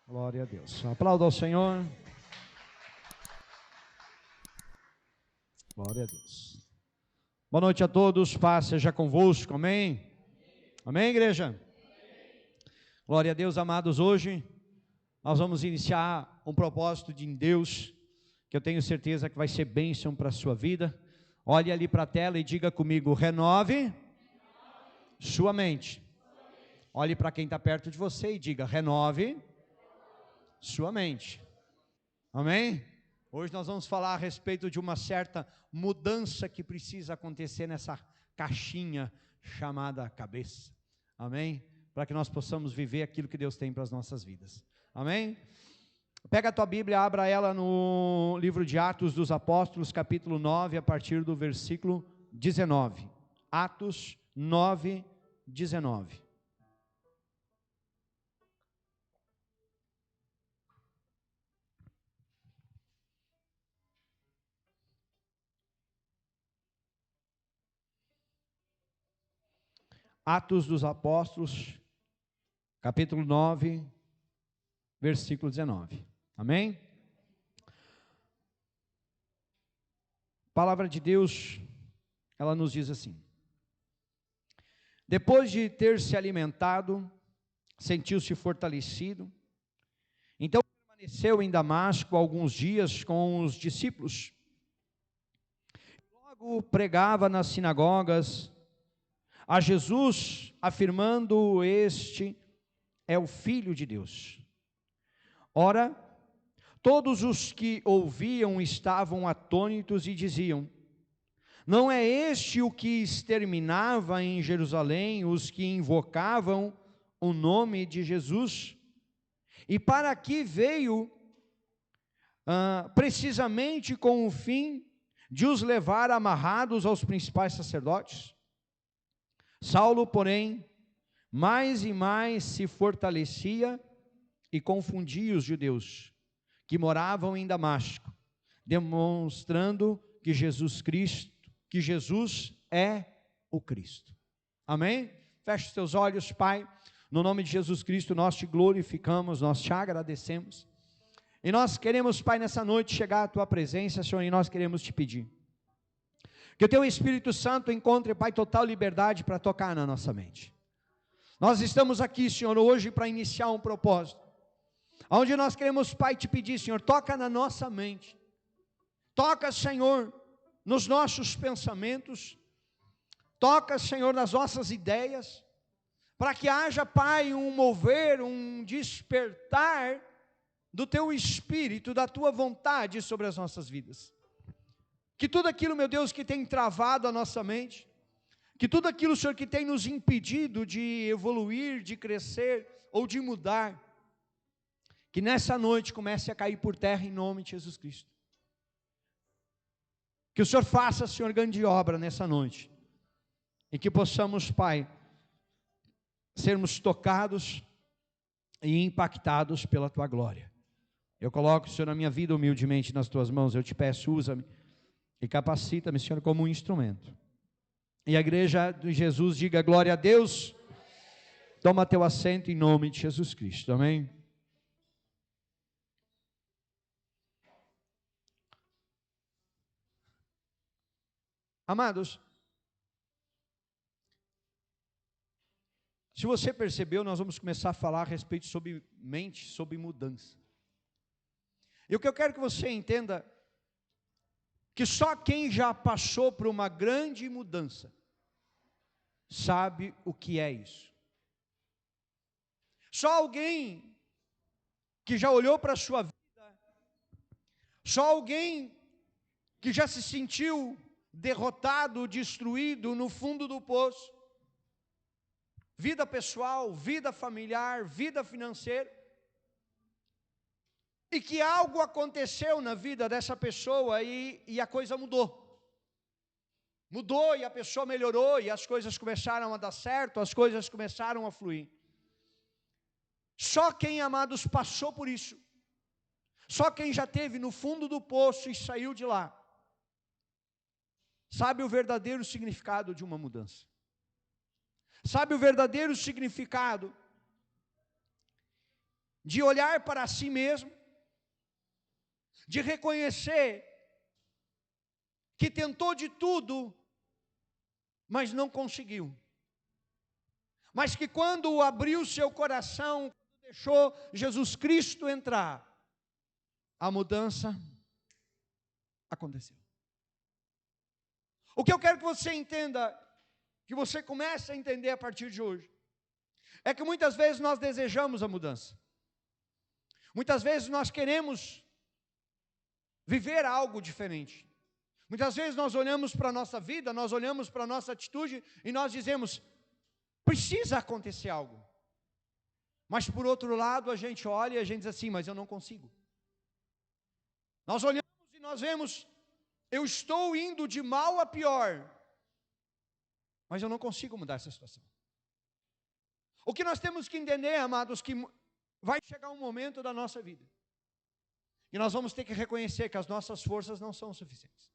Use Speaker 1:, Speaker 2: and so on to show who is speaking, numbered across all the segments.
Speaker 1: Glória a Deus. Aplauda ao Senhor. Glória a Deus. Boa noite a todos, paz seja convosco, amém? Amém, igreja? Glória a Deus, amados. Hoje nós vamos iniciar um propósito em Deus, que eu tenho certeza que vai ser bênção para a sua vida. Olhe ali para a tela e diga comigo: renove sua mente. Olhe para quem está perto de você e diga: renove sua mente. Amém? Hoje nós vamos falar a respeito de uma certa mudança que precisa acontecer nessa caixinha chamada cabeça. Amém? Para que nós possamos viver aquilo que Deus tem para as nossas vidas. Amém? Pega a tua Bíblia, abra ela no livro de Atos dos Apóstolos, capítulo 9, a partir do versículo 19. Atos 9, 19. Atos dos Apóstolos, capítulo 9, versículo 19. Amém? A palavra de Deus, ela nos diz assim: depois de ter se alimentado, sentiu-se fortalecido, então permaneceu em Damasco alguns dias com os discípulos. Logo pregava nas sinagogas a Jesus, afirmando: este é o Filho de Deus. Ora, todos os que ouviam estavam atônitos e diziam: não é este o que exterminava em Jerusalém os que invocavam o nome de Jesus? E para que veio precisamente com o fim de os levar amarrados aos principais sacerdotes? Saulo, porém, mais e mais se fortalecia e confundia os judeus que moravam em Damasco, demonstrando que Jesus é o Cristo. Amém? Feche os teus olhos, Pai. No nome de Jesus Cristo, nós te glorificamos, nós te agradecemos. E nós queremos, Pai, nessa noite chegar à tua presença, Senhor, e nós queremos te pedir que o teu Espírito Santo encontre, Pai, total liberdade para tocar na nossa mente. Nós estamos aqui, Senhor, hoje para iniciar um propósito, onde nós queremos, Pai, te pedir, Senhor, toca na nossa mente. Toca, Senhor, nos nossos pensamentos. Toca, Senhor, nas nossas ideias, para que haja, Pai, um mover, um despertar do teu Espírito, da tua vontade sobre as nossas vidas. Que tudo aquilo, meu Deus, que tem travado a nossa mente, que tudo aquilo, Senhor, que tem nos impedido de evoluir, de crescer ou de mudar, que nessa noite comece a cair por terra em nome de Jesus Cristo. Que o Senhor faça, Senhor, grande obra nessa noite, e que possamos, Pai, sermos tocados e impactados pela tua glória. Eu coloco, Senhor, a minha vida humildemente nas tuas mãos. Eu te peço, usa-me e capacita-me, Senhor, como um instrumento. E a igreja de Jesus diga glória a Deus. Toma teu assento em nome de Jesus Cristo, amém? Amados, se você percebeu, nós vamos começar a falar a respeito sobre mente, sobre mudança. E o que eu quero que você entenda, que só quem já passou por uma grande mudança sabe o que é isso. Só alguém que já olhou para a sua vida, só alguém que já se sentiu derrotado, destruído no fundo do poço, vida pessoal, vida familiar, vida financeira, e que algo aconteceu na vida dessa pessoa e a coisa mudou. Mudou e a pessoa melhorou e as coisas começaram a dar certo, as coisas começaram a fluir. Só quem, amados, passou por isso, só quem já esteve no fundo do poço e saiu de lá, sabe o verdadeiro significado de uma mudança. Sabe o verdadeiro significado de olhar para si mesmo, de reconhecer que tentou de tudo, mas não conseguiu. Mas que quando abriu seu coração, deixou Jesus Cristo entrar, a mudança aconteceu. O que eu quero que você entenda, que você comece a entender a partir de hoje, é que muitas vezes nós desejamos a mudança. Muitas vezes nós queremos viver algo diferente. Muitas vezes nós olhamos para a nossa vida, nós olhamos para a nossa atitude e nós dizemos, precisa acontecer algo. Mas por outro lado a gente olha e a gente diz assim, mas eu não consigo. Nós olhamos e nós vemos, eu estou indo de mal a pior, mas eu não consigo mudar essa situação. O que nós temos que entender, amados, que vai chegar um momento da nossa vida, e nós vamos ter que reconhecer que as nossas forças não são suficientes.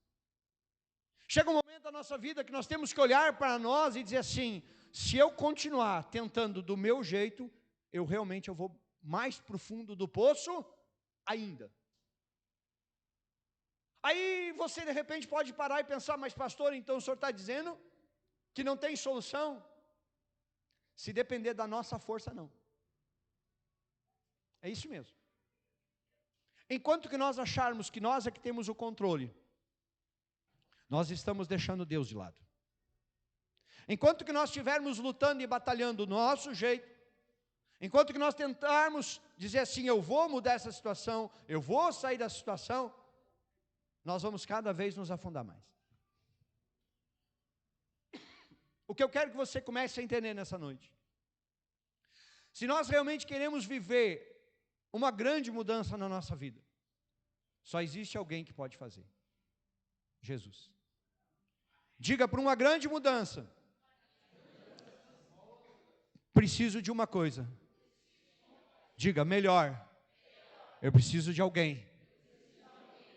Speaker 1: Chega um momento da nossa vida que nós temos que olhar para nós e dizer assim, se eu continuar tentando do meu jeito, eu vou mais para o fundo do poço ainda. Aí você de repente pode parar e pensar, mas pastor, então o senhor está dizendo que não tem solução? Se depender da nossa força, não. É isso mesmo. Enquanto que nós acharmos que nós é que temos o controle, nós estamos deixando Deus de lado. Enquanto que nós estivermos lutando e batalhando do nosso jeito, enquanto que nós tentarmos dizer assim, eu vou mudar essa situação, eu vou sair dessa situação, nós vamos cada vez nos afundar mais. O que eu quero que você comece a entender nessa noite, se nós realmente queremos viver uma grande mudança na nossa vida, só existe alguém que pode fazer, Jesus. Diga, para uma grande mudança, preciso de uma coisa. Diga, melhor, eu preciso de alguém.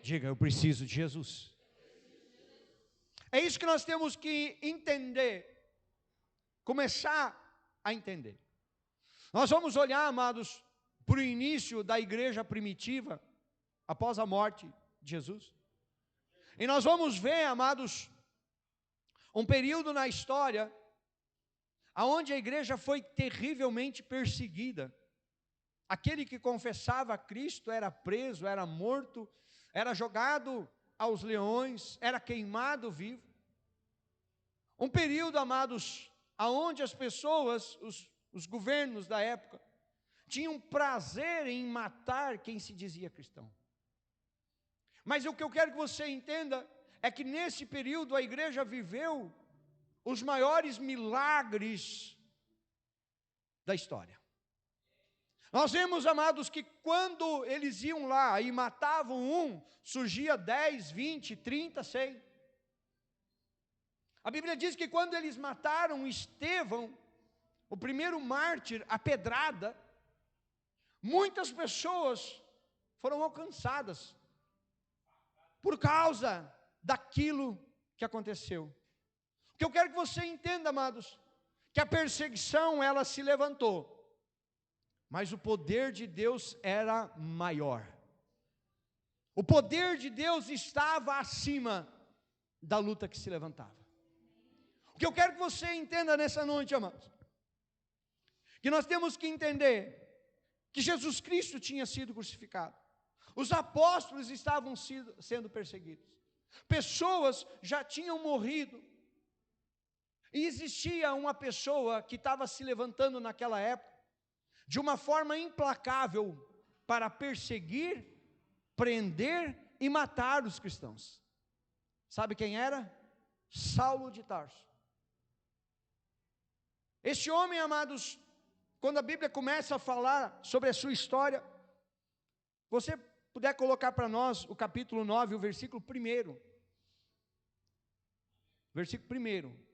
Speaker 1: Diga, eu preciso de Jesus. É isso que nós temos que entender, começar a entender. Nós vamos olhar, amados, para o início da igreja primitiva, após a morte de Jesus. E nós vamos ver, amados, um período na história, onde a igreja foi terrivelmente perseguida. Aquele que confessava a Cristo era preso, era morto, era jogado aos leões, era queimado vivo. Um período, amados, aonde as pessoas, os governos da época, tinham prazer em matar quem se dizia cristão. Mas o que eu quero que você entenda é que nesse período a igreja viveu os maiores milagres da história. Nós vemos, amados, que quando eles iam lá e matavam um, surgia 10, 20, 30, 100. A Bíblia diz que quando eles mataram Estevão, o primeiro mártir, a pedrada, muitas pessoas foram alcançadas por causa daquilo que aconteceu. O que eu quero que você entenda, amados, que a perseguição ela se levantou, mas o poder de Deus era maior. O poder de Deus estava acima da luta que se levantava. O que eu quero que você entenda nessa noite, amados, que nós temos que entender que Jesus Cristo tinha sido crucificado. Os apóstolos estavam sendo perseguidos. Pessoas já tinham morrido. E existia uma pessoa que estava se levantando naquela época, de uma forma implacável, para perseguir, prender e matar os cristãos. Sabe quem era? Saulo de Tarso. Este homem, amados, quando a Bíblia começa a falar sobre a sua história, você puder colocar para nós o capítulo 9, o versículo 1. Versículo 1.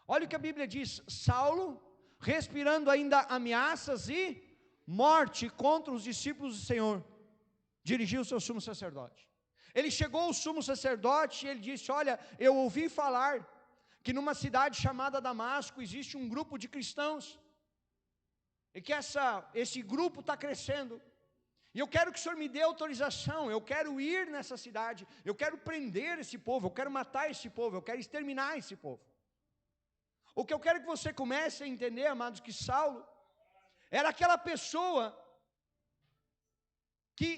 Speaker 1: Olha o que a Bíblia diz: Saulo, respirando ainda ameaças e morte contra os discípulos do Senhor, dirigiu-se ao sumo sacerdote. Ele chegou ao sumo sacerdote e ele disse: olha, eu ouvi falar que numa cidade chamada Damasco existe um grupo de cristãos e que esse grupo está crescendo, e eu quero que o Senhor me dê autorização, eu quero ir nessa cidade, eu quero prender esse povo, eu quero matar esse povo, eu quero exterminar esse povo. O que eu quero que você comece a entender, amados, que Saulo era aquela pessoa que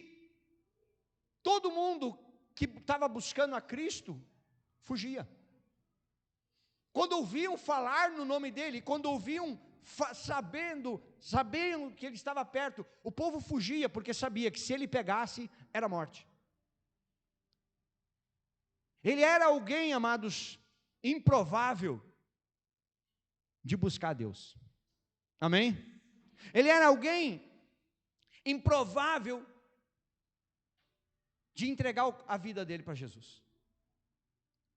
Speaker 1: todo mundo que estava buscando a Cristo fugia. Quando ouviam falar no nome dele, quando ouviam sabendo que ele estava perto, o povo fugia, porque sabia que se ele pegasse, era morte. Ele era alguém, amados, improvável de buscar a Deus. Amém? Ele era alguém improvável de entregar a vida dele para Jesus.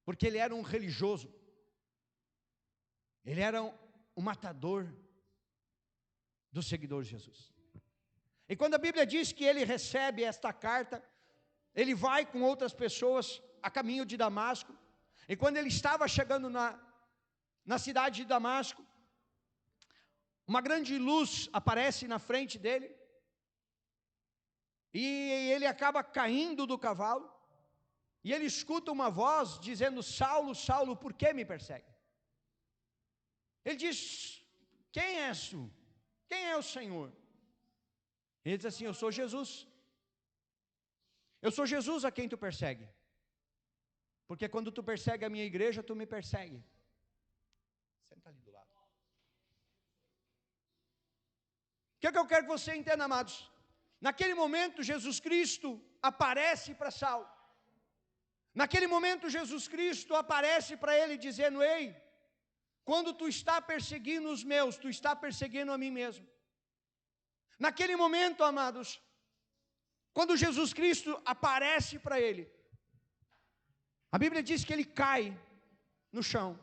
Speaker 1: Porque ele era um religioso. Ele era um matador dos seguidores de Jesus. E quando a Bíblia diz que ele recebe esta carta, ele vai com outras pessoas a caminho de Damasco. E quando ele estava chegando na cidade de Damasco, uma grande luz aparece na frente dele, e ele acaba caindo do cavalo, e ele escuta uma voz dizendo: Saulo, Saulo, por que me persegue? Ele diz: quem és tu? Quem é o Senhor? Ele diz assim: eu sou Jesus. Eu sou Jesus a quem tu persegue. Porque quando tu persegue a minha igreja, tu me persegue. Senta ali do lado. O que eu quero que você entenda, amados? Naquele momento, Jesus Cristo aparece para Saulo. Naquele momento, Jesus Cristo aparece para ele dizendo: ei, quando tu está perseguindo os meus, tu está perseguindo a mim mesmo. Naquele momento, amados, quando Jesus Cristo aparece para ele, a Bíblia diz que ele cai no chão.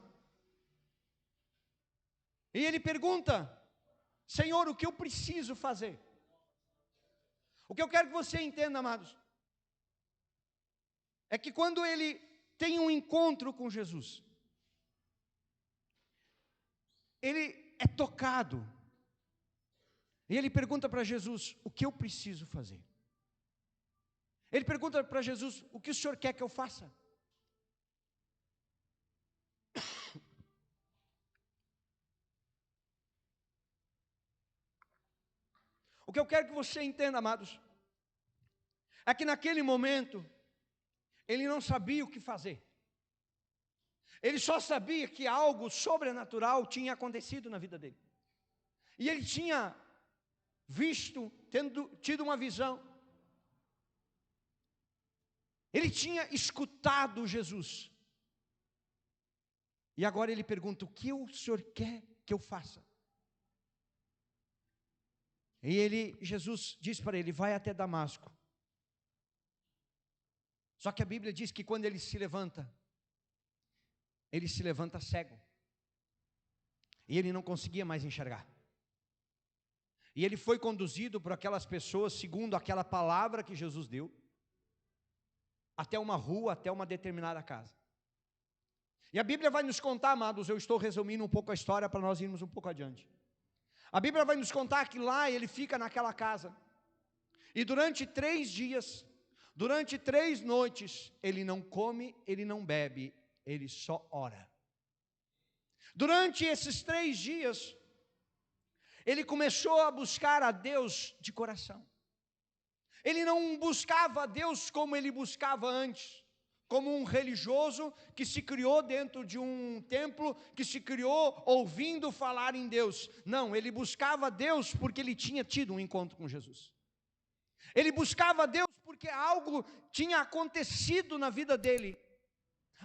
Speaker 1: E ele pergunta: Senhor, o que eu preciso fazer? O que eu quero que você entenda, amados, é que quando ele tem um encontro com Jesus, ele é tocado, e ele pergunta para Jesus: o que eu preciso fazer? Ele pergunta para Jesus: o que o Senhor quer que eu faça? O que eu quero que você entenda, amados, é que naquele momento, ele não sabia o que fazer. Ele só sabia que algo sobrenatural tinha acontecido na vida dele. E ele tinha tido uma visão. Ele tinha escutado Jesus. E agora ele pergunta: o que o Senhor quer que eu faça? E Jesus diz para ele: vai até Damasco. Só que a Bíblia diz que quando ele se levanta cego. E ele não conseguia mais enxergar. E ele foi conduzido por aquelas pessoas, segundo aquela palavra que Jesus deu, até uma rua, até uma determinada casa. E a Bíblia vai nos contar, amados, eu estou resumindo um pouco a história para nós irmos um pouco adiante. A Bíblia vai nos contar que lá ele fica naquela casa. E durante 3 dias, durante 3 noites, ele não come, ele não bebe, ele só ora. Durante esses 3 dias, ele começou a buscar a Deus de coração. Ele não buscava a Deus como ele buscava antes, como um religioso que se criou dentro de um templo, que se criou ouvindo falar em Deus. Não, ele buscava a Deus porque ele tinha tido um encontro com Jesus. Ele buscava a Deus porque algo tinha acontecido na vida dele,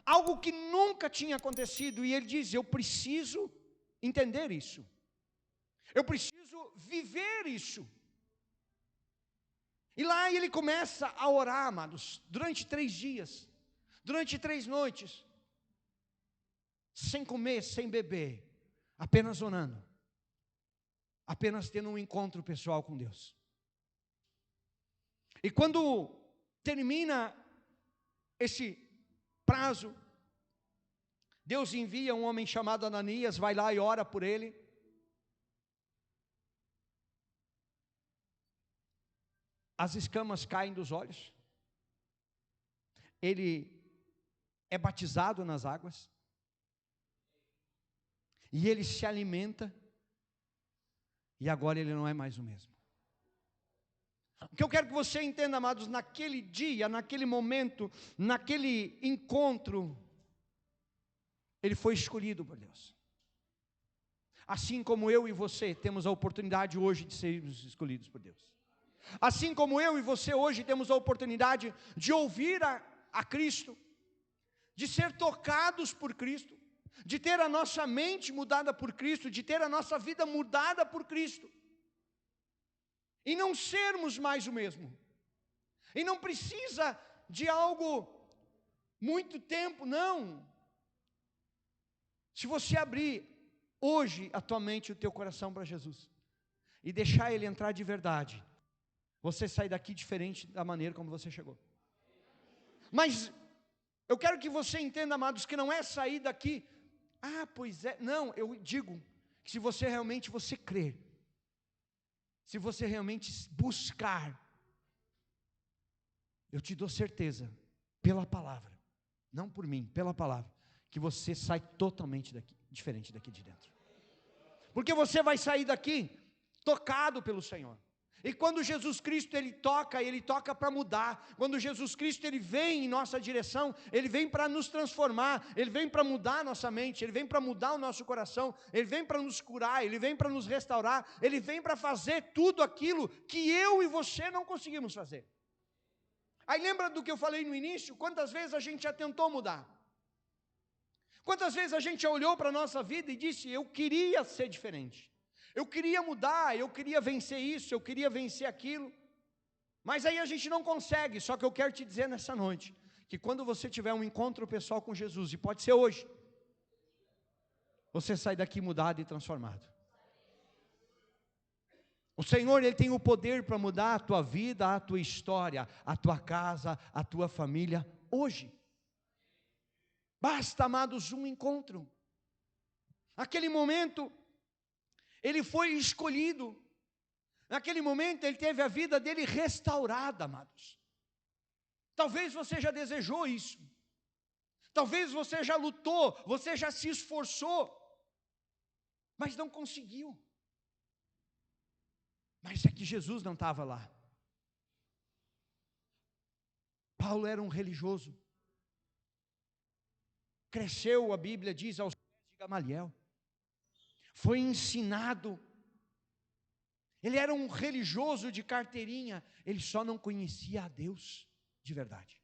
Speaker 1: algo que nunca tinha acontecido, e ele diz: eu preciso entender isso, eu preciso viver isso. E lá ele começa a orar, amados, durante 3 dias, durante 3 noites, sem comer, sem beber, apenas orando, apenas tendo um encontro pessoal com Deus. E quando termina esse prazo, Deus envia um homem chamado Ananias, vai lá e ora por ele. as escamas caem dos olhos, ele é batizado nas águas, e ele se alimenta, e agora ele não é mais o mesmo. O que eu quero que você entenda, amados, naquele dia, naquele momento, naquele encontro, ele foi escolhido por Deus. Assim como eu e você temos a oportunidade hoje de sermos escolhidos por Deus. Assim como eu e você hoje temos a oportunidade de ouvir a Cristo, de ser tocados por Cristo, de ter a nossa mente mudada por Cristo, de ter a nossa vida mudada por Cristo, e não sermos mais o mesmo. E não precisa de algo muito tempo, não. Se você abrir hoje a tua mente e o teu coração para Jesus, e deixar Ele entrar de verdade, você sai daqui diferente da maneira como você chegou. Mas eu quero que você entenda, amados, que não é sair daqui, pois é, não, eu digo, que se você realmente crer, se você realmente buscar, eu te dou certeza, pela palavra, não por mim, pela palavra, que você sai totalmente daqui, diferente daqui de dentro. Porque você vai sair daqui tocado pelo Senhor. E quando Jesus Cristo ele toca para mudar. Quando Jesus Cristo ele vem em nossa direção, ele vem para nos transformar, ele vem para mudar a nossa mente, ele vem para mudar o nosso coração, ele vem para nos curar, ele vem para nos restaurar, ele vem para fazer tudo aquilo que eu e você não conseguimos fazer. Aí lembra do que eu falei no início? Quantas vezes a gente já tentou mudar? Quantas vezes a gente já olhou para a nossa vida e disse, eu queria ser diferente, eu queria mudar, eu queria vencer isso, eu queria vencer aquilo, mas aí a gente não consegue. Só que eu quero te dizer nessa noite, que quando você tiver um encontro pessoal com Jesus, e pode ser hoje, você sai daqui mudado e transformado. O Senhor, Ele tem o poder para mudar a tua vida, a tua história, a tua casa, a tua família, hoje. Basta, amados, um encontro. Naquele momento, ele foi escolhido. Naquele momento, ele teve a vida dele restaurada, amados. Talvez você já desejou isso. Talvez você já lutou, você já se esforçou, mas não conseguiu. Mas é que Jesus não estava lá. Paulo era um religioso. Cresceu, a Bíblia diz, aos pés de Gamaliel. Foi ensinado. Ele era um religioso de carteirinha. Ele só não conhecia a Deus de verdade.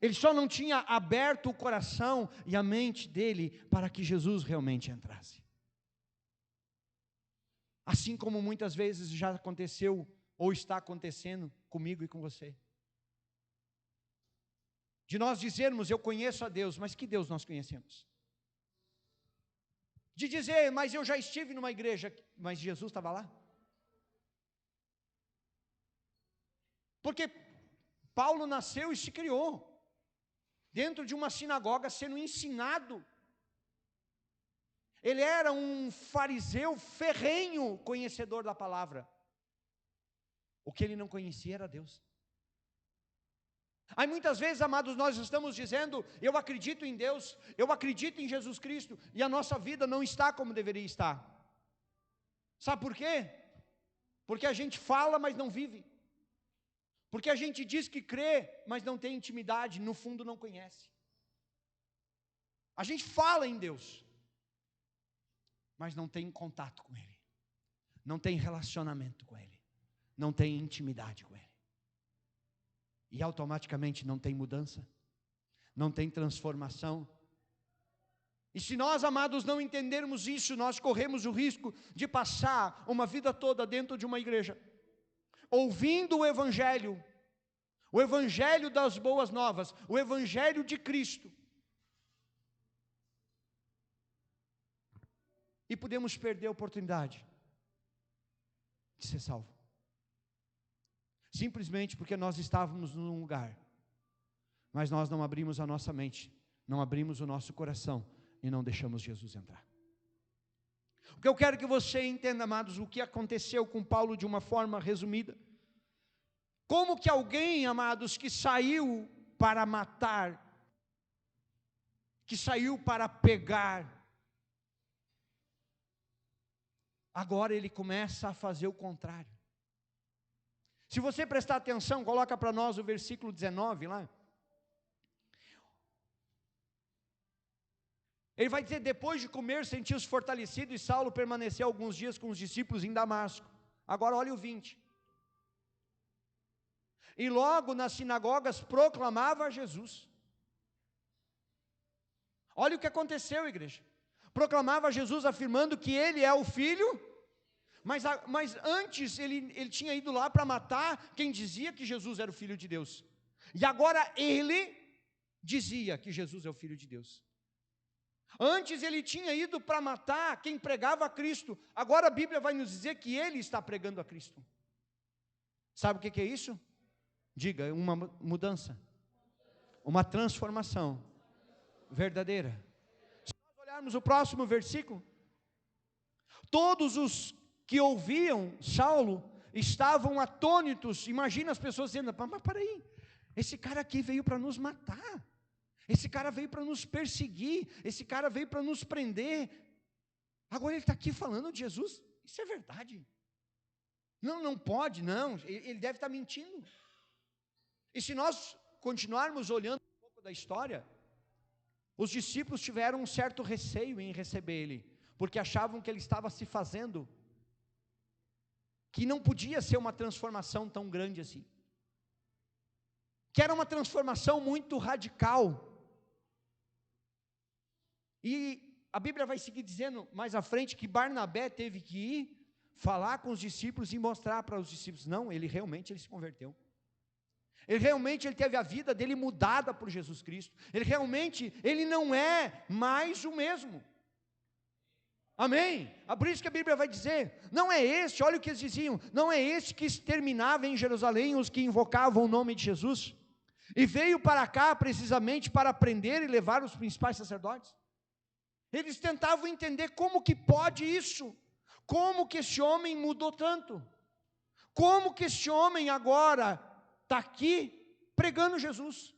Speaker 1: Ele só não tinha aberto o coração e a mente dele para que Jesus realmente entrasse. Assim como muitas vezes já aconteceu ou está acontecendo comigo e com você. De nós dizermos, eu conheço a Deus, mas que Deus nós conhecemos? De dizer, mas eu já estive numa igreja, mas Jesus estava lá? Porque Paulo nasceu e se criou dentro de uma sinagoga sendo ensinado. Ele era um fariseu ferrenho, conhecedor da palavra. O que ele não conhecia era Deus. Aí muitas vezes, amados, nós estamos dizendo, eu acredito em Deus, eu acredito em Jesus Cristo, e a nossa vida não está como deveria estar. Sabe por quê? Porque a gente fala, mas não vive. Porque a gente diz que crê, mas não tem intimidade, no fundo não conhece. A gente fala em Deus, mas não tem contato com Ele, não tem relacionamento com Ele, não tem intimidade com Ele. E automaticamente não tem mudança, não tem transformação. E se nós, amados, não entendermos isso, nós corremos o risco de passar uma vida toda dentro de uma igreja, ouvindo o Evangelho das boas novas, o Evangelho de Cristo, e podemos perder a oportunidade de ser salvo. Simplesmente porque nós estávamos num lugar, mas nós não abrimos a nossa mente, não abrimos o nosso coração e não deixamos Jesus entrar. O que eu quero que você entenda, amados, o que aconteceu com Paulo de uma forma resumida. Como que alguém, amados, que saiu para matar, que saiu para pegar, agora ele começa a fazer o contrário. Se você prestar atenção, coloca para nós o versículo 19 lá. Ele vai dizer: depois de comer, sentiu-se fortalecido, e Saulo permaneceu alguns dias com os discípulos em Damasco. Agora olha o 20. E logo nas sinagogas proclamava Jesus. Olha o que aconteceu, igreja. Proclamava Jesus afirmando que ele é o Filho, mas antes ele tinha ido lá para matar quem dizia que Jesus era o Filho de Deus. E agora ele dizia que Jesus é o Filho de Deus. Antes ele tinha ido para matar quem pregava a Cristo. Agora a Bíblia vai nos dizer que ele está pregando a Cristo. Sabe o que é isso? Diga, uma mudança, uma transformação verdadeira. Se nós olharmos o próximo versículo, todos os que ouviam Saulo estavam atônitos. Imagina as pessoas dizendo: mas peraí, esse cara aqui veio para nos matar, esse cara veio para nos perseguir, esse cara veio para nos prender, agora ele está aqui falando de Jesus. Isso é verdade? Não pode, não, ele deve estar mentindo. E se nós continuarmos olhando um pouco da história, os discípulos tiveram um certo receio em receber ele, porque achavam que ele estava se fazendo, que não podia ser uma transformação tão grande assim, que era uma transformação muito radical. E a Bíblia vai seguir dizendo mais à frente que Barnabé teve que ir falar com os discípulos e mostrar para os discípulos: não, ele se converteu. Ele teve a vida dele mudada por Jesus Cristo. Ele não é mais o mesmo. Amém? Por isso que a Bíblia vai dizer: não é este, olha o que eles diziam, não é este que exterminava em Jerusalém os que invocavam o nome de Jesus, e veio para cá precisamente para prender e levar os principais sacerdotes. Eles tentavam entender como que pode isso, como que esse homem mudou tanto, como que esse homem agora está aqui pregando Jesus.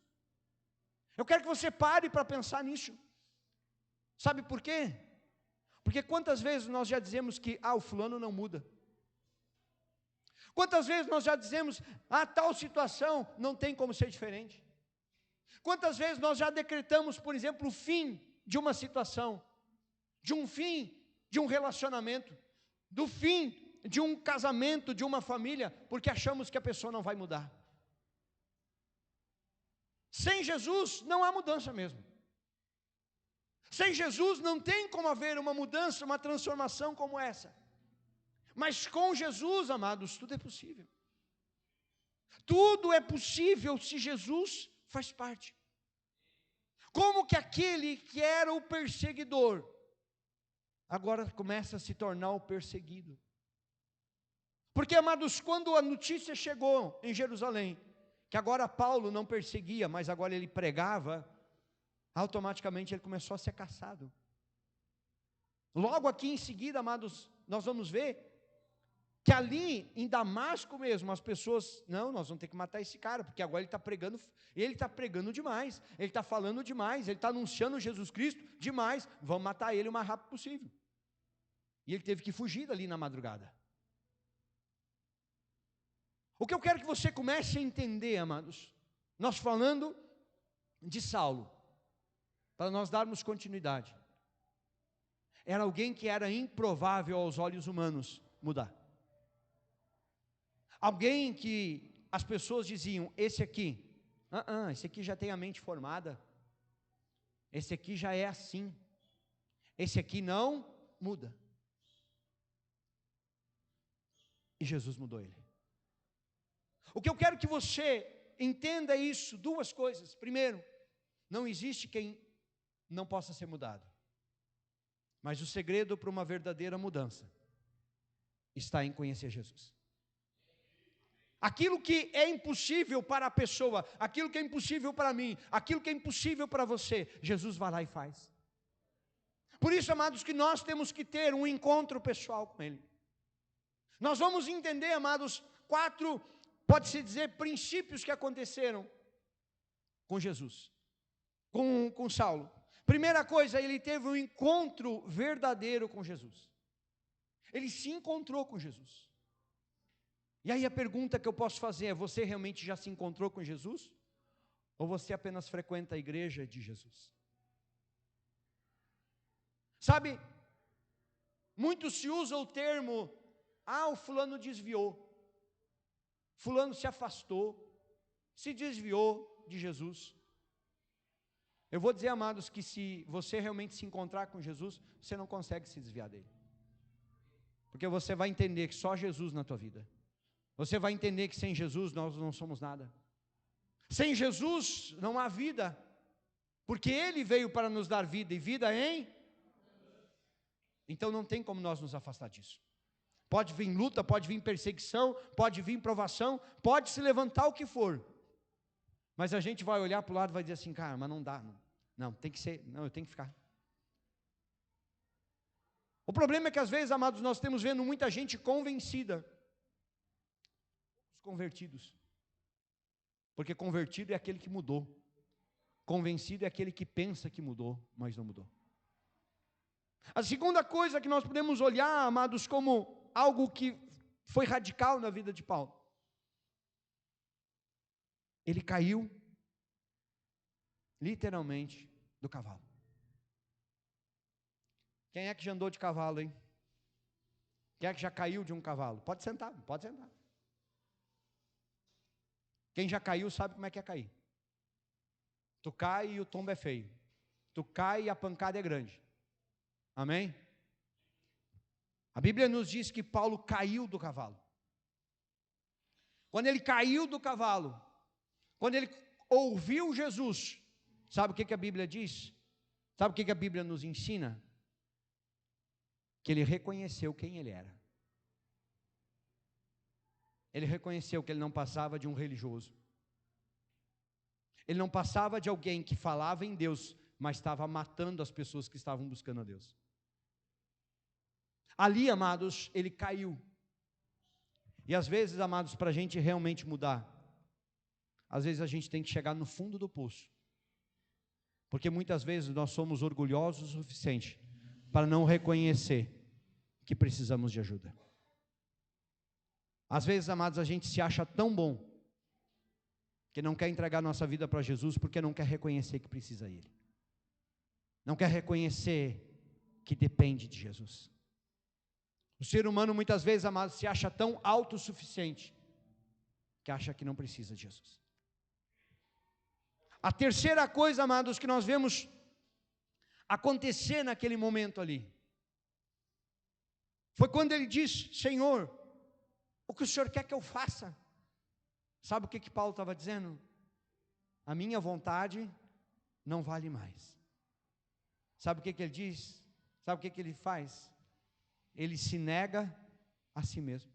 Speaker 1: Eu quero que você pare para pensar nisso. Sabe por quê? Porque quantas vezes nós já dizemos que o fulano não muda? Quantas vezes nós já dizemos: tal situação não tem como ser diferente? Quantas vezes nós já decretamos, por exemplo, o fim de uma situação, de um fim de um relacionamento, do fim de um casamento, de uma família, porque achamos que a pessoa não vai mudar? Sem Jesus não há mudança mesmo. Sem Jesus não tem como haver uma mudança, uma transformação como essa. Mas com Jesus, amados, tudo é possível. Tudo é possível se Jesus faz parte. Como que aquele que era o perseguidor agora começa a se tornar o perseguido? Porque, amados, quando a notícia chegou em Jerusalém que agora Paulo não perseguia, mas agora ele pregava, automaticamente ele começou a ser caçado. Logo aqui em seguida, amados, nós vamos ver que ali em Damasco mesmo, as pessoas: não, nós vamos ter que matar esse cara, porque agora ele está pregando demais, ele está falando demais, ele está anunciando Jesus Cristo demais, vamos matar ele o mais rápido possível. E ele teve que fugir dali na madrugada. O que eu quero que você comece a entender, amados, nós falando de Saulo, para nós darmos continuidade, era alguém que era improvável aos olhos humanos mudar. Alguém que as pessoas diziam: esse aqui já tem a mente formada, esse aqui já é assim, esse aqui não muda. E Jesus mudou ele. O que eu quero que você entenda é isso, duas coisas. Primeiro, não existe quem não possa ser mudado, mas o segredo para uma verdadeira mudança está em conhecer Jesus. Aquilo que é impossível para a pessoa, aquilo que é impossível para mim, aquilo que é impossível para você, Jesus vai lá e faz. Por isso, amados, que nós temos que ter um encontro pessoal com Ele. Nós vamos entender, amados, 4 pode-se dizer, princípios que aconteceram com Jesus, com Saulo. Primeira coisa, ele teve um encontro verdadeiro com Jesus. Ele se encontrou com Jesus. E aí a pergunta que eu posso fazer é: você realmente já se encontrou com Jesus? Ou você apenas frequenta a igreja de Jesus? Sabe, muito se usa o termo: o fulano desviou, fulano se afastou, se desviou de Jesus. Eu vou dizer, amados, que se você realmente se encontrar com Jesus, você não consegue se desviar dele. Porque você vai entender que só Jesus na tua vida. Você vai entender que sem Jesus nós não somos nada. Sem Jesus não há vida, porque Ele veio para nos dar vida, e vida em... Então não tem como nós nos afastar disso. Pode vir luta, pode vir perseguição, pode vir provação, pode se levantar o que for. Mas a gente vai olhar para o lado e vai dizer assim: cara, mas não dá, não, tem que ser, não, eu tenho que ficar. O problema é que às vezes, amados, nós temos vendo muita gente convencida, os convertidos, porque convertido é aquele que mudou, convencido é aquele que pensa que mudou, mas não mudou. A segunda coisa que nós podemos olhar, amados, como algo que foi radical na vida de Paulo: ele caiu literalmente do cavalo. Quem é que já andou de cavalo, hein? Quem é que já caiu de um cavalo? Pode sentar, pode sentar. Quem já caiu sabe como é que é cair. Tu cai e o tombo é feio. Tu cai e a pancada é grande. Amém? A Bíblia nos diz que Paulo caiu do cavalo. Quando ele caiu do cavalo, quando ele ouviu Jesus, sabe o que a Bíblia diz? Sabe o que a Bíblia nos ensina? Que ele reconheceu quem ele era. Ele reconheceu que ele não passava de um religioso. Ele não passava de alguém que falava em Deus, mas estava matando as pessoas que estavam buscando a Deus. Ali, amados, ele caiu. E às vezes, amados, para a gente realmente mudar, às vezes a gente tem que chegar no fundo do poço. Porque muitas vezes nós somos orgulhosos o suficiente para não reconhecer que precisamos de ajuda. Às vezes, amados, a gente se acha tão bom que não quer entregar nossa vida para Jesus porque não quer reconhecer que precisa dele. Não quer reconhecer que depende de Jesus. O ser humano muitas vezes, amados, se acha tão autossuficiente que acha que não precisa de Jesus. A terceira coisa, amados, que nós vemos acontecer naquele momento ali, foi quando ele disse: Senhor, o que o Senhor quer que eu faça? Sabe o que Paulo estava dizendo? A minha vontade não vale mais. Sabe o que ele diz? Sabe o que ele faz? Ele se nega a si mesmo.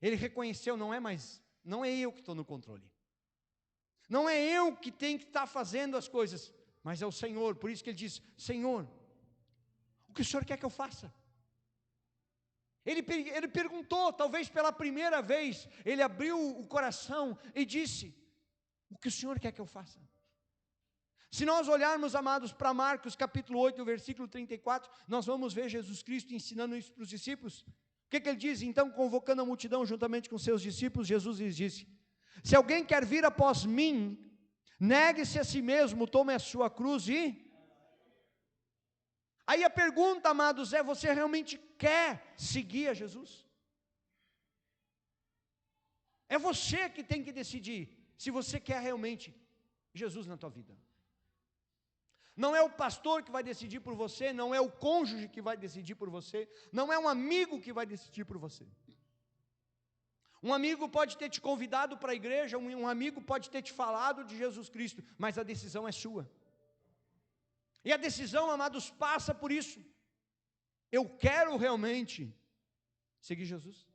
Speaker 1: Ele reconheceu: não é eu que estou no controle. Não é eu que tenho que estar fazendo as coisas, mas é o Senhor. Por isso que ele diz: Senhor, o que o Senhor quer que eu faça? Ele perguntou, talvez pela primeira vez, ele abriu o coração e disse: o que o Senhor quer que eu faça? Se nós olharmos, amados, para Marcos capítulo 8, versículo 34, nós vamos ver Jesus Cristo ensinando isso para os discípulos. O que ele diz? Então, convocando a multidão juntamente com seus discípulos, Jesus lhes disse: se alguém quer vir após mim, negue-se a si mesmo, tome a sua cruz e... Aí a pergunta, amados, é: você realmente quer seguir a Jesus? É você que tem que decidir se você quer realmente Jesus na tua vida. Não é o pastor que vai decidir por você, não é o cônjuge que vai decidir por você, não é um amigo que vai decidir por você. Um amigo pode ter te convidado para a igreja, um amigo pode ter te falado de Jesus Cristo, mas a decisão é sua. E a decisão, amados, passa por isso. Eu quero realmente seguir Jesus.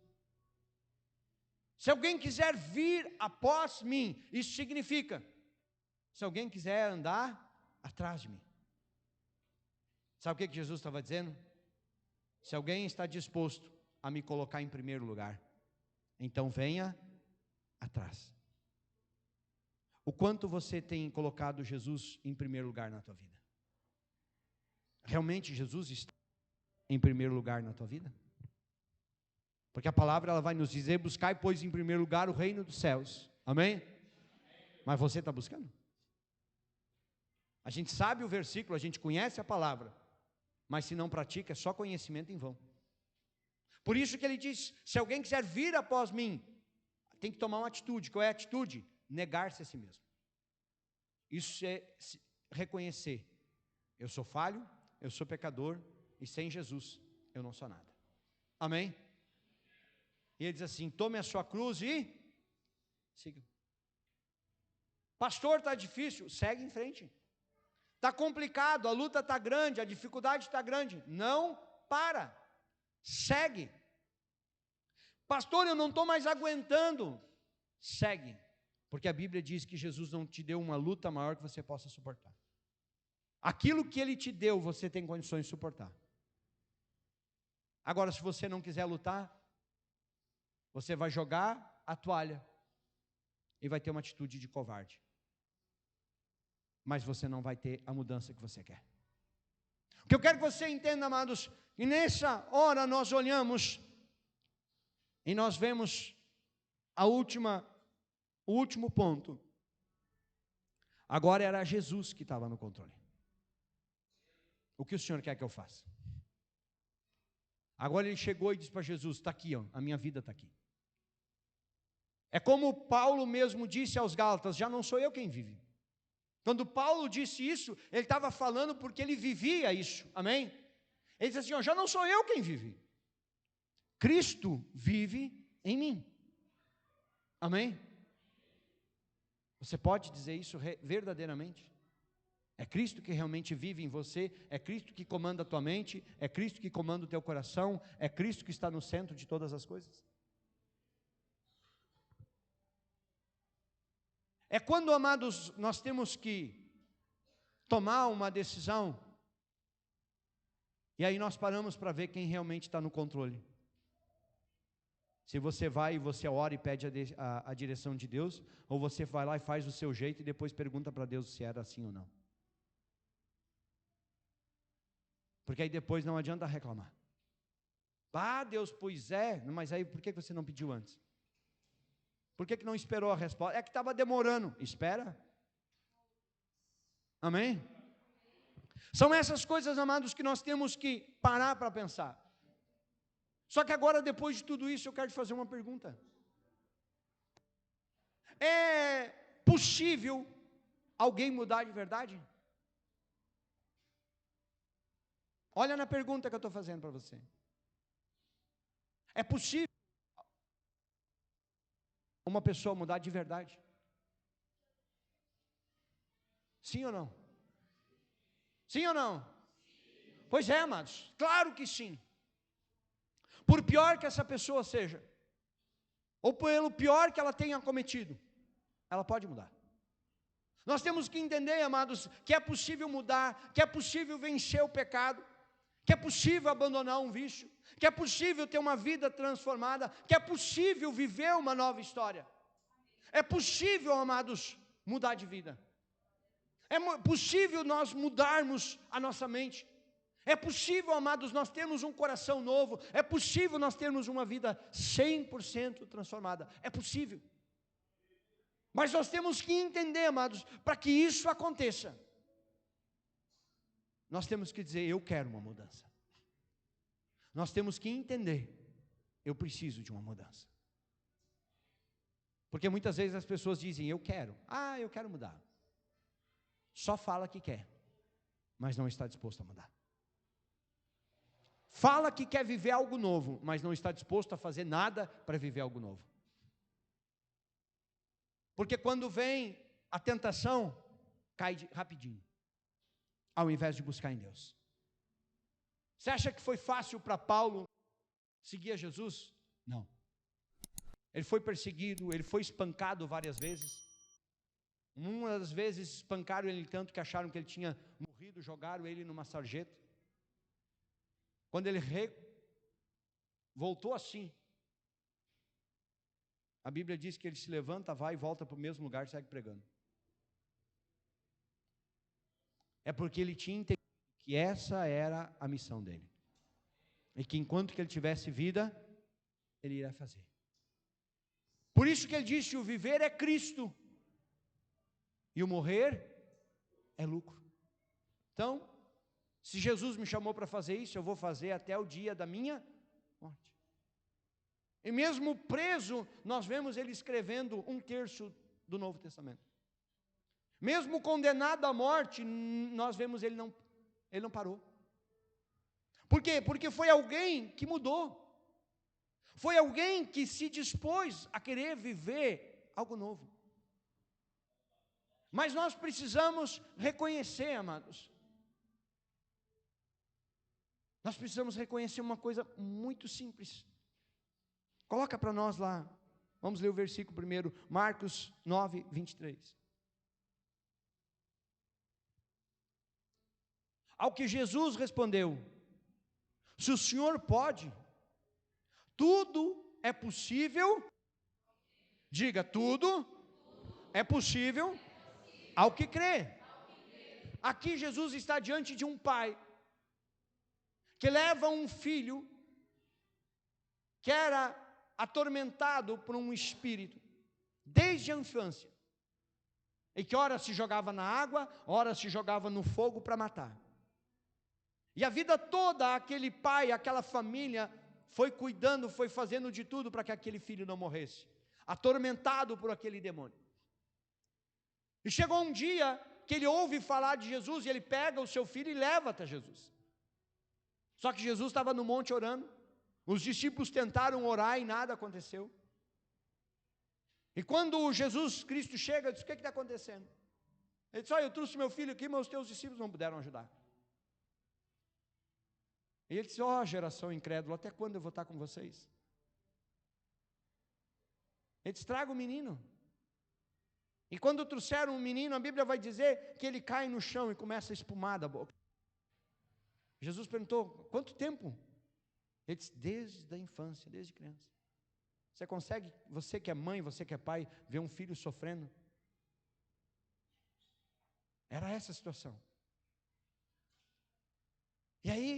Speaker 1: Se alguém quiser vir após mim, isso significa, se alguém quiser andar atrás de mim. Sabe o que Jesus estava dizendo? Se alguém está disposto a me colocar em primeiro lugar, então venha atrás. O quanto você tem colocado Jesus em primeiro lugar na tua vida? Realmente Jesus está em primeiro lugar na tua vida? Porque a palavra ela vai nos dizer: buscai, pois, em primeiro lugar o reino dos céus. Amém? Mas você está buscando? A gente sabe o versículo, a gente conhece a palavra, mas se não pratica é só conhecimento em vão. Por isso que ele diz: se alguém quiser vir após mim, tem que tomar uma atitude. Qual é a atitude? Negar-se a si mesmo. Isso é reconhecer: eu sou falho, eu sou pecador, e sem Jesus eu não sou nada. Amém? E ele diz assim: tome a sua cruz e siga. Pastor, está difícil, segue em frente. Está complicado, a luta está grande, a dificuldade está grande. Não para, segue. Pastor, eu não estou mais aguentando. Segue, porque a Bíblia diz que Jesus não te deu uma luta maior que você possa suportar. Aquilo que Ele te deu, você tem condições de suportar. Agora, se você não quiser lutar, você vai jogar a toalha e vai ter uma atitude de covarde. Mas você não vai ter a mudança que você quer. O que eu quero que você entenda, amados, que nessa hora nós olhamos e nós vemos o último ponto. Agora era Jesus que estava no controle. O que o Senhor quer que eu faça? Agora ele chegou e disse para Jesus: está aqui, ó, a minha vida está aqui. É como Paulo mesmo disse aos Gálatas: já não sou eu quem vive. Quando Paulo disse isso, ele estava falando porque ele vivia isso, amém? Ele disse assim: ó, já não sou eu quem vive, Cristo vive em mim, amém? Você pode dizer isso verdadeiramente? É Cristo que realmente vive em você, é Cristo que comanda a tua mente, é Cristo que comanda o teu coração, é Cristo que está no centro de todas as coisas? É quando, amados, nós temos que tomar uma decisão, e aí nós paramos para ver quem realmente está no controle. Se você vai e você ora e pede a direção de Deus, ou você vai lá e faz do seu jeito e depois pergunta para Deus se era assim ou não. Porque aí depois não adianta reclamar. Ah, Deus, pois é, mas aí por que você não pediu antes? Por que não esperou a resposta? É que estava demorando. Espera. Amém? São essas coisas, amados, que nós temos que parar para pensar. Só que agora, depois de tudo isso, eu quero te fazer uma pergunta. É possível alguém mudar de verdade? Olha na pergunta que eu estou fazendo para você. É possível uma pessoa mudar de verdade? Sim ou não? Sim ou não? Pois é, amados, claro que sim. Por pior que essa pessoa seja, ou pelo pior que ela tenha cometido, ela pode mudar. Nós temos que entender, amados, que é possível mudar, que é possível vencer o pecado, que é possível abandonar um vício, que é possível ter uma vida transformada, que é possível viver uma nova história. É possível, amados, mudar de vida. É possível nós mudarmos a nossa mente. É possível, amados, nós termos um coração novo. É possível nós termos uma vida 100% transformada. É possível. Mas nós temos que entender, amados, para que isso aconteça, nós temos que dizer: eu quero uma mudança. Nós temos que entender: eu preciso de uma mudança. Porque muitas vezes as pessoas dizem: eu quero mudar. Só fala que quer, mas não está disposto a mudar. Fala que quer viver algo novo, mas não está disposto a fazer nada para viver algo novo. Porque quando vem a tentação, cai rapidinho, ao invés de buscar em Deus. Você acha que foi fácil para Paulo seguir a Jesus? Não. Ele foi perseguido, ele foi espancado várias vezes. Uma das vezes espancaram ele tanto que acharam que ele tinha morrido, jogaram ele numa sarjeta. Quando ele voltou assim, a Bíblia diz que ele se levanta, vai e volta para o mesmo lugar e segue pregando. É porque ele tinha entendido que essa era a missão dele. E que enquanto que ele tivesse vida, ele iria fazer. Por isso que ele disse: o viver é Cristo, e o morrer é lucro. Então, se Jesus me chamou para fazer isso, eu vou fazer até o dia da minha morte. E mesmo preso, nós vemos ele escrevendo 1/3 do Novo Testamento. Mesmo condenado à morte, nós vemos ele não parou. Por quê? Porque foi alguém que mudou. Foi alguém que se dispôs a querer viver algo novo. Mas nós precisamos reconhecer, amados. Nós precisamos reconhecer uma coisa muito simples. Coloca para nós lá. Vamos ler o versículo primeiro. Marcos 9, 23. Ao que Jesus respondeu: se o Senhor pode, tudo é possível. Diga, tudo é possível ao que crê. Aqui Jesus está diante de um pai que leva um filho que era atormentado por um espírito desde a infância, e que ora se jogava na água, ora se jogava no fogo para matar. E a vida toda aquele pai, aquela família foi cuidando, foi fazendo de tudo para que aquele filho não morresse, atormentado por aquele demônio. E chegou um dia que ele ouve falar de Jesus, e ele pega o seu filho e leva até Jesus. Só que Jesus estava no monte orando, os discípulos tentaram orar e nada aconteceu. E quando Jesus Cristo chega, ele diz: o que está acontecendo? Ele disse: olha, eu trouxe meu filho aqui, mas os teus discípulos não puderam ajudar. E ele disse: ó, geração incrédula, até quando eu vou estar com vocês? Ele disse: traga o menino. E quando trouxeram o menino, a Bíblia vai dizer que ele cai no chão e começa a espumar da boca. Jesus perguntou: quanto tempo? Ele disse: desde a infância, desde criança. Você consegue, você que é mãe, você que é pai, ver um filho sofrendo? Era essa a situação. E aí,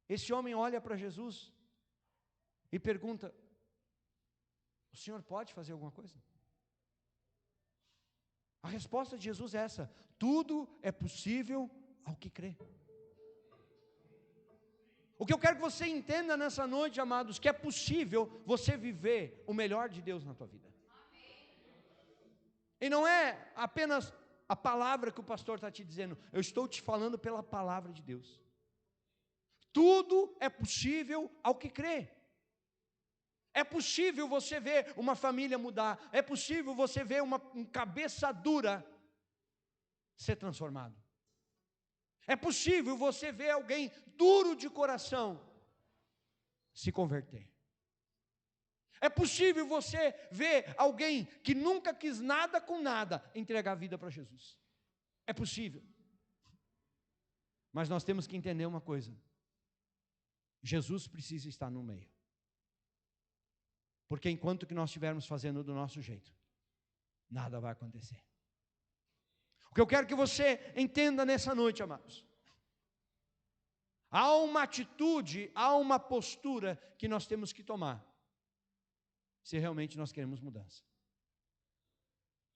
Speaker 1: esse homem olha para Jesus e pergunta: o Senhor pode fazer alguma coisa? A resposta de Jesus é essa: tudo é possível ao que crê. O que eu quero que você entenda nessa noite, amados, que é possível você viver o melhor de Deus na tua vida. E não é apenas a palavra que o pastor está te dizendo, eu estou te falando pela palavra de Deus. Tudo é possível ao que crê. É possível você ver uma família mudar, é possível você ver um cabeça dura ser transformado. É possível você ver alguém duro de coração se converter. É possível você ver alguém que nunca quis nada com nada entregar a vida para Jesus. É possível. Mas nós temos que entender uma coisa: Jesus precisa estar no meio. Porque enquanto que nós estivermos fazendo do nosso jeito, nada vai acontecer. O que eu quero que você entenda nessa noite, amados: há uma atitude, há uma postura que nós temos que tomar, se realmente nós queremos mudança.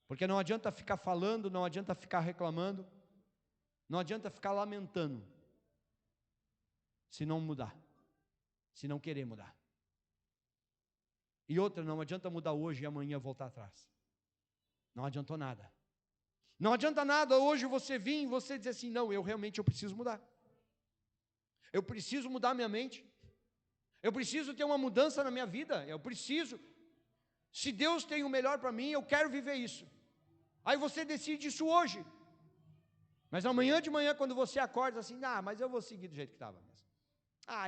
Speaker 1: Porque não adianta ficar falando, não adianta ficar reclamando, não adianta ficar lamentando, se não mudar, se não querer mudar. E outra, não adianta mudar hoje e amanhã voltar atrás. Não adiantou nada. Não adianta nada hoje você vir e você dizer assim: não, eu preciso mudar. Eu preciso mudar minha mente. Eu preciso ter uma mudança na minha vida. Eu preciso. Se Deus tem o melhor para mim, eu quero viver isso. Aí você decide isso hoje. Mas amanhã de manhã, quando você acorda assim: mas eu vou seguir do jeito que estava mesmo.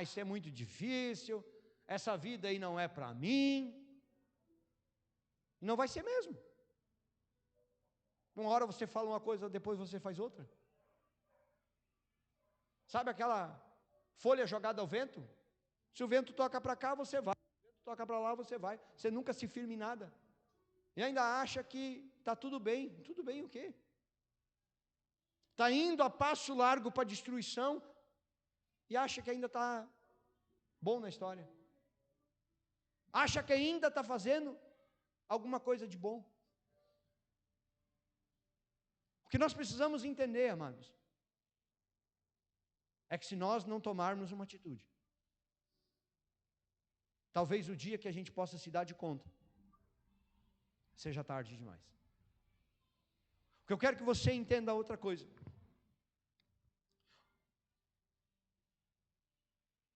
Speaker 1: Isso é muito difícil. Essa vida aí não é para mim. Não vai ser mesmo. Uma hora você fala uma coisa, depois você faz outra. Sabe aquela folha jogada ao vento? Se o vento toca para cá, você vai. Se o vento toca para lá, você vai. Você nunca se firma em nada. E ainda acha que está tudo bem. Tudo bem o quê? Está indo a passo largo para a destruição e acha que ainda está bom na história. Acha que ainda está fazendo alguma coisa de bom. O que nós precisamos entender, amados, é que se nós não tomarmos uma atitude, talvez o dia que a gente possa se dar de conta, seja tarde demais. O que eu quero que você entenda outra coisa.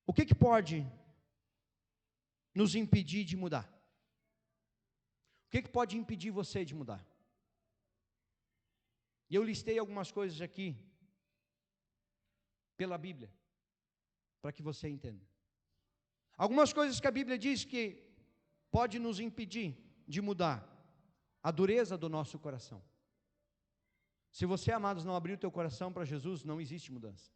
Speaker 1: O que pode nos impedir de mudar? O que pode impedir você de mudar? E eu listei algumas coisas aqui, pela Bíblia, para que você entenda. Algumas coisas que a Bíblia diz que pode nos impedir de mudar. A dureza do nosso coração. Se você, amados, não abrir o teu coração para Jesus, não existe mudança.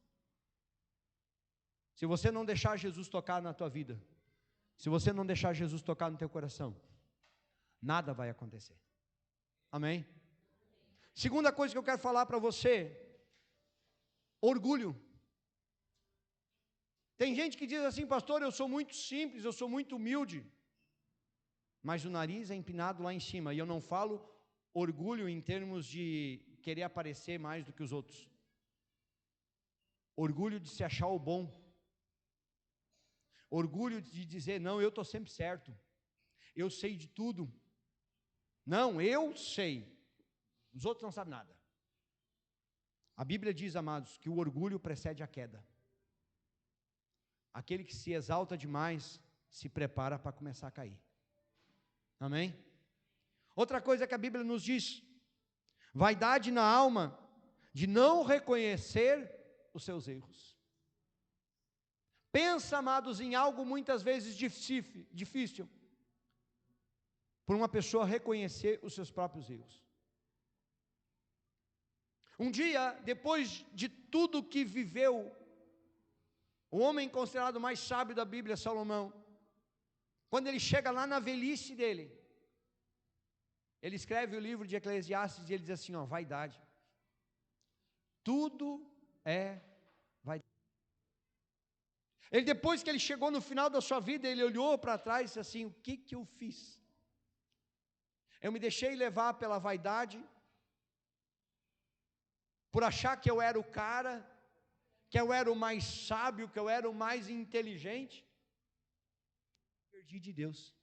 Speaker 1: Se você não deixar Jesus tocar na tua vida, se você não deixar Jesus tocar no teu coração, nada vai acontecer. Amém? Segunda coisa que eu quero falar para você, orgulho. Tem gente que diz assim, pastor, eu sou muito simples, eu sou muito humilde, mas o nariz é empinado lá em cima, e eu não falo orgulho em termos de querer aparecer mais do que os outros. Orgulho de se achar o bom. Orgulho de dizer, não, eu estou sempre certo, eu sei de tudo. Não, eu sei, os outros não sabem nada. A Bíblia diz, amados, que o orgulho precede a queda. Aquele que se exalta demais, se prepara para começar a cair. Amém? Outra coisa que a Bíblia nos diz, vaidade na alma, de não reconhecer os seus erros. Pensa, amados, em algo muitas vezes difícil, por uma pessoa reconhecer os seus próprios erros. Um dia, depois de tudo que viveu, o homem considerado mais sábio da Bíblia, Salomão, quando ele chega lá na velhice dele, ele escreve o livro de Eclesiastes e ele diz assim, ó, vaidade. Tudo é vaidade. Ele, depois que ele chegou no final da sua vida, ele olhou para trás e disse assim, o que eu fiz? Eu me deixei levar pela vaidade, por achar que eu era o cara, que eu era o mais sábio, que eu era o mais inteligente. Perdi de Deus.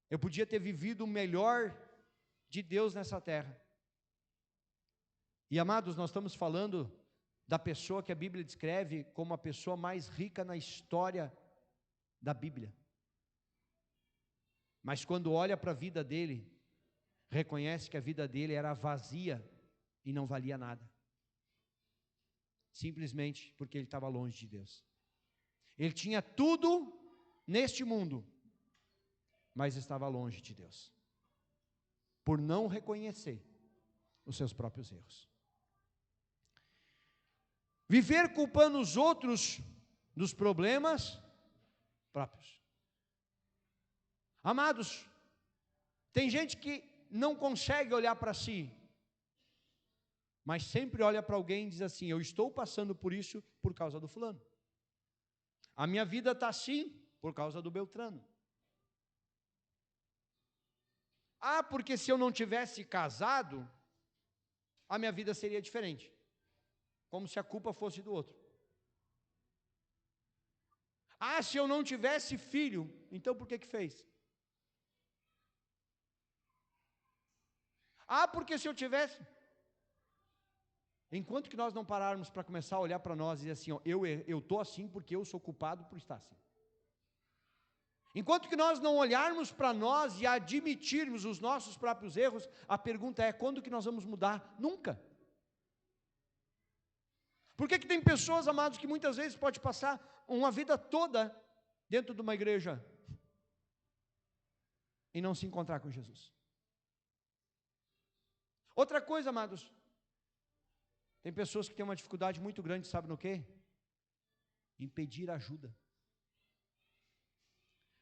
Speaker 1: Eu podia ter vivido o melhor de Deus nessa terra. E amados, nós estamos falando da pessoa que a Bíblia descreve como a pessoa mais rica na história da Bíblia. Mas quando olha para a vida dele, reconhece que a vida dele era vazia e não valia nada. Simplesmente porque ele estava longe de Deus. Ele tinha tudo neste mundo, mas estava longe de Deus, por não reconhecer os seus próprios erros. Viver culpando os outros dos problemas próprios. Amados, tem gente que não consegue olhar para si, mas sempre olha para alguém e diz assim, eu estou passando por isso por causa do fulano. A minha vida está assim por causa do Beltrano. Ah, porque se eu não tivesse casado, a minha vida seria diferente. Como se a culpa fosse do outro. Ah, se eu não tivesse filho, então por que fez? Ah, porque se eu tivesse... Enquanto que nós não pararmos para começar a olhar para nós e dizer assim, ó, eu estou assim porque eu sou culpado por estar assim. Enquanto que nós não olharmos para nós e admitirmos os nossos próprios erros, a pergunta é, quando que nós vamos mudar? Nunca. Por que tem pessoas, amados, que muitas vezes pode passar uma vida toda dentro de uma igreja e não se encontrar com Jesus? Outra coisa, amados, tem pessoas que têm uma dificuldade muito grande, sabe no quê? Em pedir ajuda.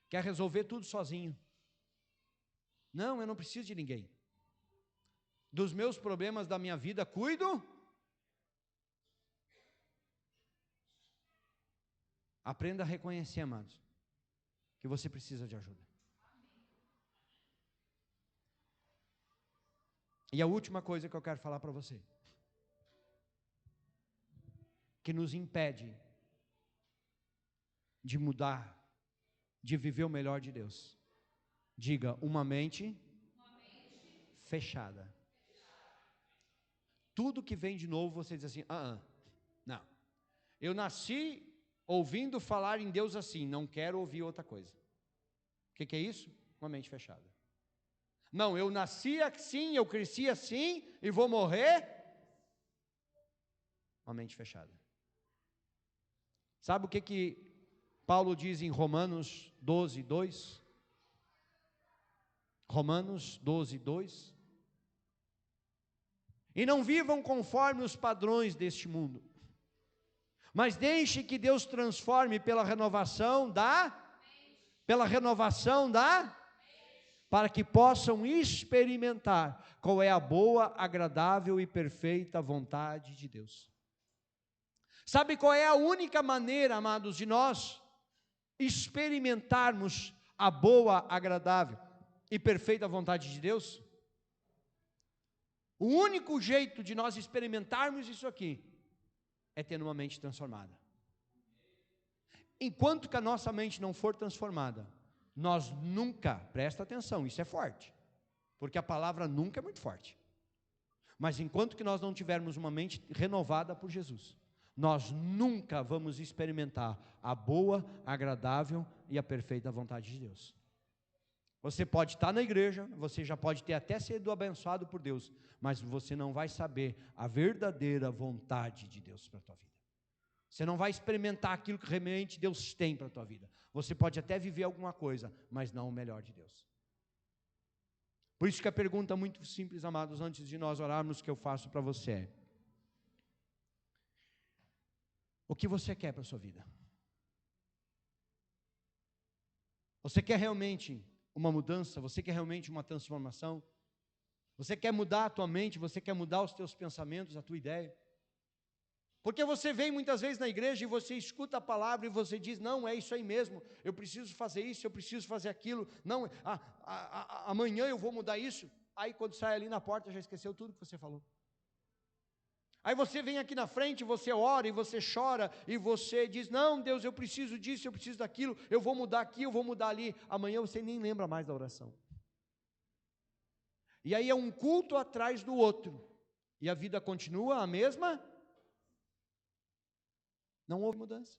Speaker 1: quer resolver tudo sozinho. Não, eu não preciso de ninguém. Dos meus problemas da minha vida, cuido. Aprenda a reconhecer, amados, que você precisa de ajuda. E a última coisa que eu quero falar para você, que nos impede de mudar, de viver o melhor de Deus. Diga, uma mente fechada. Tudo que vem de novo, você diz assim, não. Eu nasci ouvindo falar em Deus assim, não quero ouvir outra coisa. O que é isso? Uma mente fechada. Não, eu nasci assim, eu cresci assim, e vou morrer. Uma mente fechada. Sabe o que Paulo diz em Romanos 12, 2? Romanos 12, 2. E não vivam conforme os padrões deste mundo, mas deixe que Deus transforme pela renovação para que possam experimentar qual é a boa, agradável e perfeita vontade de Deus. Sabe qual é a única maneira, amados, de nós experimentarmos a boa, agradável e perfeita vontade de Deus? O único jeito de nós experimentarmos isso aqui é tendo uma mente transformada. Enquanto que a nossa mente não for transformada, nós nunca, presta atenção, isso é forte, porque a palavra nunca é muito forte, mas enquanto que nós não tivermos uma mente renovada por Jesus, nós nunca vamos experimentar a boa, agradável e a perfeita vontade de Deus. Você pode estar na igreja, você já pode ter até sido abençoado por Deus, mas você não vai saber a verdadeira vontade de Deus para a tua vida. Você não vai experimentar aquilo que realmente Deus tem para a tua vida. Você pode até viver alguma coisa, mas não o melhor de Deus. Por isso que a pergunta muito simples, amados, antes de nós orarmos, que eu faço para você é: o que você quer para a sua vida? Você quer realmente uma mudança? Você quer realmente uma transformação? Você quer mudar a tua mente? Você quer mudar os teus pensamentos, a tua ideia? Porque você vem muitas vezes na igreja e você escuta a palavra e você diz, não, é isso aí mesmo, eu preciso fazer isso, eu preciso fazer aquilo, não, amanhã eu vou mudar isso. Aí quando sai ali na porta já esqueceu tudo que você falou. Aí você vem aqui na frente, você ora e você chora e você diz, não, Deus, eu preciso disso, eu preciso daquilo, eu vou mudar aqui, eu vou mudar ali. Amanhã você nem lembra mais da oração. E aí é um culto atrás do outro, e a vida continua a mesma. Não houve mudança,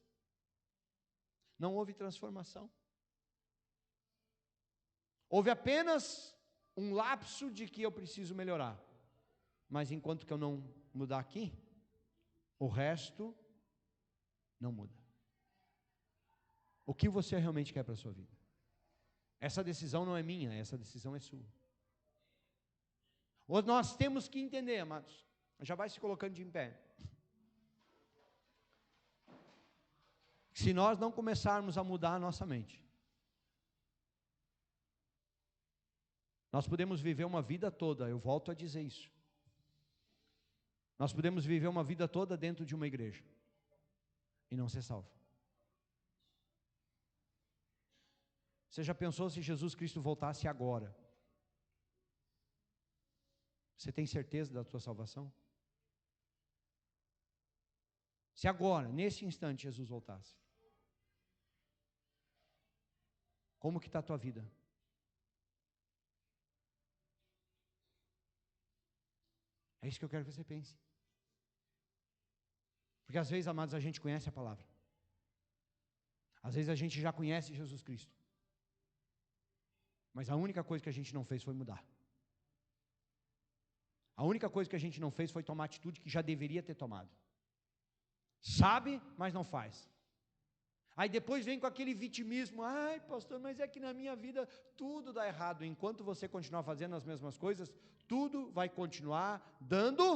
Speaker 1: não houve transformação. Houve apenas um lapso de que eu preciso melhorar, mas enquanto que eu não mudar aqui, o resto não muda. O que você realmente quer para a sua vida? Essa decisão não é minha, essa decisão é sua. Nós temos que entender, amados, já vai se colocando de em pé. Se nós não começarmos a mudar a nossa mente, nós podemos viver uma vida toda, eu volto a dizer isso. Nós podemos viver uma vida toda dentro de uma igreja e não ser salvo. Você já pensou se Jesus Cristo voltasse agora? Você tem certeza da tua salvação? Se agora, nesse instante, Jesus voltasse, como que está a tua vida? É isso que eu quero que você pense. Porque às vezes, amados, a gente conhece a palavra. Às vezes a gente já conhece Jesus Cristo. Mas a única coisa que a gente não fez foi mudar. A única coisa que a gente não fez foi tomar atitude que já deveria ter tomado. Sabe, mas não faz. Aí depois vem com aquele vitimismo, ai pastor, mas é que na minha vida tudo dá errado. Enquanto você continuar fazendo as mesmas coisas, tudo vai continuar dando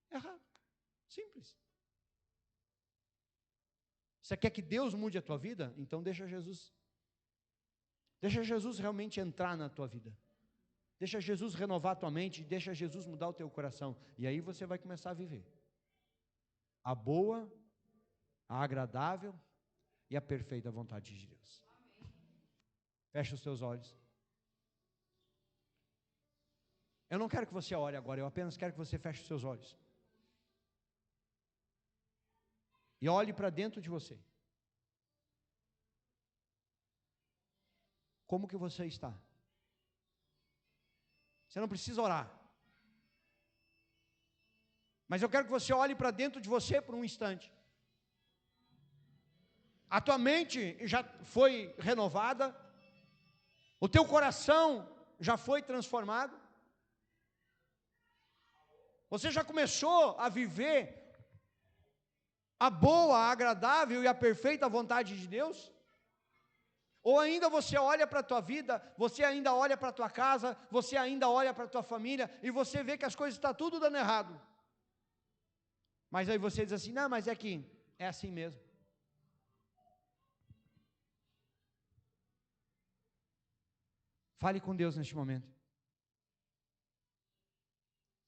Speaker 1: errado. Simples. Você quer que Deus mude a tua vida? Então deixa Jesus. Deixa Jesus realmente entrar na tua vida. Deixa Jesus renovar a tua mente, deixa Jesus mudar o teu coração. E aí você vai começar a viver a boa, a agradável e a perfeita vontade de Deus. Fecha os teus olhos. Eu não quero que você ore agora, eu apenas quero que você feche os seus olhos. E olhe para dentro de você. Como que você está? Você não precisa orar. Mas eu quero que você olhe para dentro de você por um instante. A tua mente já foi renovada? O teu coração já foi transformado? Você já começou a viver a boa, a agradável e a perfeita vontade de Deus? Ou ainda você olha para a tua vida, você ainda olha para a tua casa, você ainda olha para a tua família, e você vê que as coisas estão tudo dando errado. Mas aí você diz assim, não, mas é que é assim mesmo. Fale com Deus neste momento.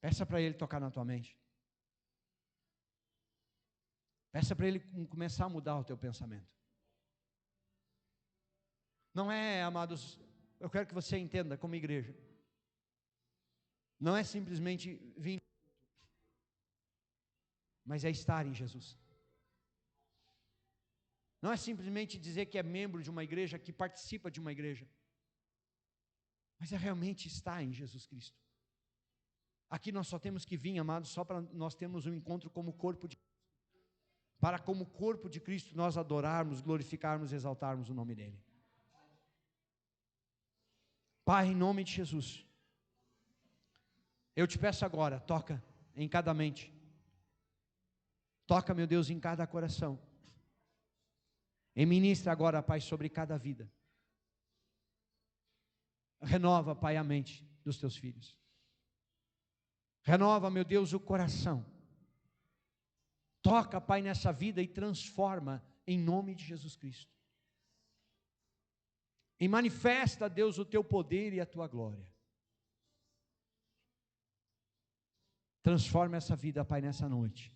Speaker 1: Peça para Ele tocar na tua mente. Peça para Ele começar a mudar o teu pensamento. Não é, amados, eu quero que você entenda como igreja. Não é simplesmente vir, mas é estar em Jesus. Não é simplesmente dizer que é membro de uma igreja, que participa de uma igreja, mas é realmente estar em Jesus Cristo. Aqui nós só temos que vir, amados, só para nós termos um encontro como corpo de Cristo. Para como corpo de Cristo nós adorarmos, glorificarmos, exaltarmos o nome dEle. Pai, em nome de Jesus, eu te peço agora, toca em cada mente. Toca, meu Deus, em cada coração. E ministra agora, Pai, sobre cada vida. Renova, Pai, a mente dos teus filhos. Renova, meu Deus, o coração. Toca, Pai, nessa vida e transforma em nome de Jesus Cristo. E manifesta, Deus, o teu poder e a tua glória. Transforma essa vida, Pai, nessa noite.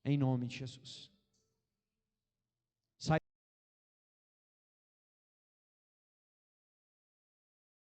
Speaker 1: Em nome de Jesus.